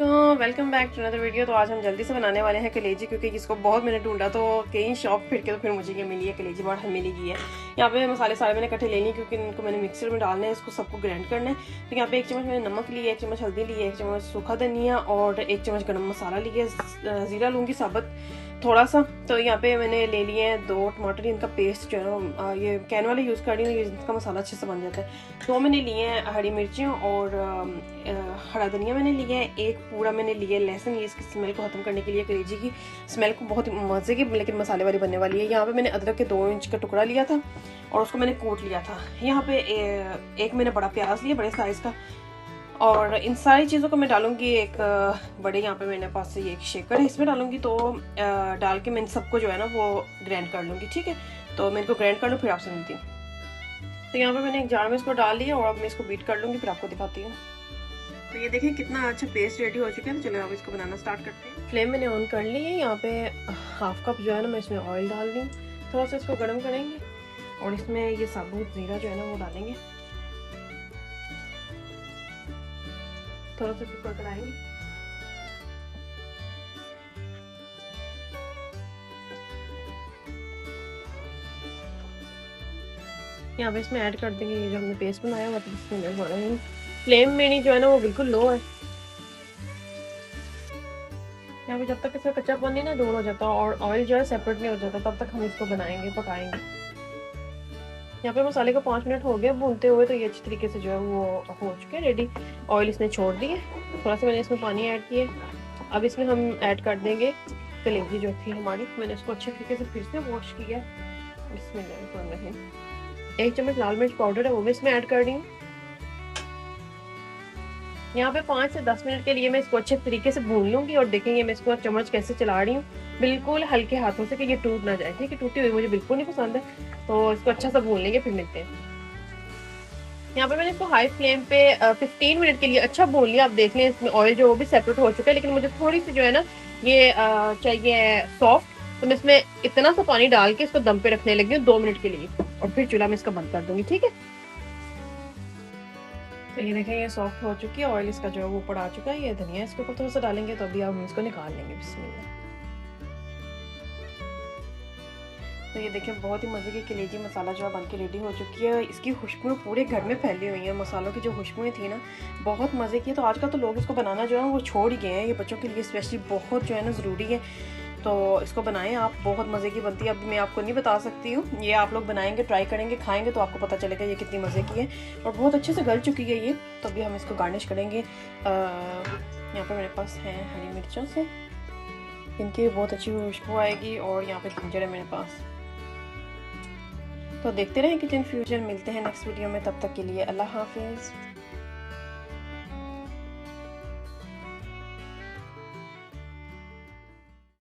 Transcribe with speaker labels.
Speaker 1: वालेकुम, welcome back to another video. तो आज हम जल्दी से बनाने वाले हैं कलेजी, क्योंकि इसको बहुत मैंने ढूंढा तो कई शॉप फिर के तो फिर मुझे ये मिली है कलेजी, बहुत मिली गई है। यहाँ पे मसाले सारे मैंने इकट्ठे ले लिए, क्योंकि इनको मैंने मिक्सर में डालना है, इसको सबको ग्राइंड करना है। तो यहाँ पे 1 चम्मच मैंने नमक लिया, 1 चम्मच हल्दी ली है, 1 चम्मच सूखा धनिया और 1 चम्मच गरम मसाला लिया, ज़ीरा लूँगी साबुत थोड़ा सा। तो यहाँ पे मैंने ले लिए हैं 2 टमाटर, इनका पेस्ट जो है ना ये कैन वाले यूज़ कर रही हूँ, इसका मसाला अच्छे से बन जाता है। 2 मैंने लिए हैं हरी मिर्चें और हरा धनिया मैंने लिया है। 1 पूरा मैंने लिया है लहसुन, ये इसकी स्मेल को ख़त्म करने के लिए, कलेजी की स्मेल को बहुत मज़े की लेकिन मसाले वाली बनने वाली है। यहाँ पे मैंने अदरक के 2 इंच का टुकड़ा लिया था और उसको मैंने कूट लिया था। यहाँ पे एक मैंने बड़ा प्याज लिया, बड़े साइज़ का। और इन सारी चीज़ों को मैं डालूंगी एक बड़े, यहाँ पे मेरे पास ये एक शेकर है, इसमें डालूंगी। तो डाल के मैं सबको जो है ना वो ग्राइंड कर लूँगी, ठीक है। तो मैं इनको ग्राइंड कर लूँ, फिर आपसे मिलती हूँ। तो यहाँ पे मैंने एक जार में इसको डाल लिया और अब मैं इसको बीट कर लूँगी, फिर आपको दिखाती हूँ। तो ये देखें कितना अच्छा पेस्ट रेडी हो चुका है। तो चलो अब इसको बनाना स्टार्ट करते हैं। फ्लेम मैंने ऑन कर ली है। यहाँ पे 1/2 कप जो है ना मैं इसमें ऑयल डाल रही हूँ, थोड़ा सा इसको गर्म करेंगे और इसमें ये साबुत ज़ीरा जो है ना वो डालेंगे, थोड़ा सा कुकर कराएंगे। यहाँ पे इसमें ऐड कर देंगे ये जो हमने पेस्ट बनाया हुआ था, इसमें हो रहा है। फ्लेम मेरी जो है ना वो बिल्कुल लो है। यहाँ पे जब तक इसका कच्चापन नहीं ना दूर हो जाता और ऑयल जो है सेपरेट नहीं हो जाता, तब तक हम इसको बनाएंगे, पकाएंगे। यहाँ पे मसाले को 5 मिनट हो गए भूनते हुए, तो ये अच्छी तरीके से जो है वो हो चुके हैं रेडी। ऑयल इसने छोड़ दी है, थोड़ा सा मैंने इसमें पानी ऐड किया। अब इसमें हम ऐड कर देंगे कलेजी जो थी हमारी, मैंने इसको अच्छे तरीके से फिर से वॉश किया। इसमें 1 चम्मच लाल मिर्च पाउडर है, वो मैं इसमें ऐड कर रही हूँ। यहाँ पे 5 से 10 मिनट के लिए मैं इसको अच्छे तरीके से भून लूँगी और देखेंगे मैं इसको चम्मच कैसे चला रही हूँ, बिल्कुल हल्के हाथों से, कि ये टूट ना जाए, ठीक है। टूटी हुई मुझे बिल्कुल नहीं पसंद है, तो इसको अच्छा सा भून लेंगे, फिर मिलते हैं। यहाँ पे मैंने इसको हाई फ्लेम पे 15 मिनट के लिए अच्छा भून लिया। आप देख लें इसमें ऑयल जो वो भी सेपरेट हो चुका है, लेकिन मुझे थोड़ी सी जो है ना ये चाहिए सॉफ्ट। तो मैं इसमें इतना सा पानी डाल के इसको दम पे रखने लगी हूँ 2 मिनट के लिए, और फिर चूल्हा में इसका बंद कर दूंगी, ठीक है। तो ये देखें ये सॉफ्ट हो चुकी है, ऑयल इसका जो है वो ऊपर आ चुका है। ये धनिया इसके ऊपर थोड़ा सा डालेंगे, तो अभी हम इसको निकाल लेंगे। बिस्मिल्लाह। तो ये देखें बहुत ही मज़े की कलेजी मसाला जो है बन के रेडी हो चुकी है। इसकी खुशबू पूरे घर में फैली हुई है, मसालों की जो खुशबुएं थी ना बहुत मज़े की है। तो आजकल तो लोग इसको बनाना जो है वो छोड़ ही गए हैं, ये बच्चों के लिए स्पेशली बहुत जो है ना ज़रूरी है। तो इसको बनाएं आप, बहुत मज़े की बनती है। अब मैं आपको नहीं बता सकती हूँ, ये आप लोग बनाएंगे, ट्राई करेंगे, खाएंगे तो आपको पता चलेगा ये कितनी मज़े की है। और बहुत अच्छे से गल चुकी है ये। तो अभी हम इसको गार्निश करेंगे। यहाँ पर मेरे पास है हरी मिर्चों से, इनकी बहुत अच्छी खुशबू आएगी। और यहाँ पे जिंजर है मेरे पास। तो देखते रहें किचन फ्यूजन। मिलते हैं नेक्स्ट वीडियो में, तब तक के लिए अल्लाह हाफिज़।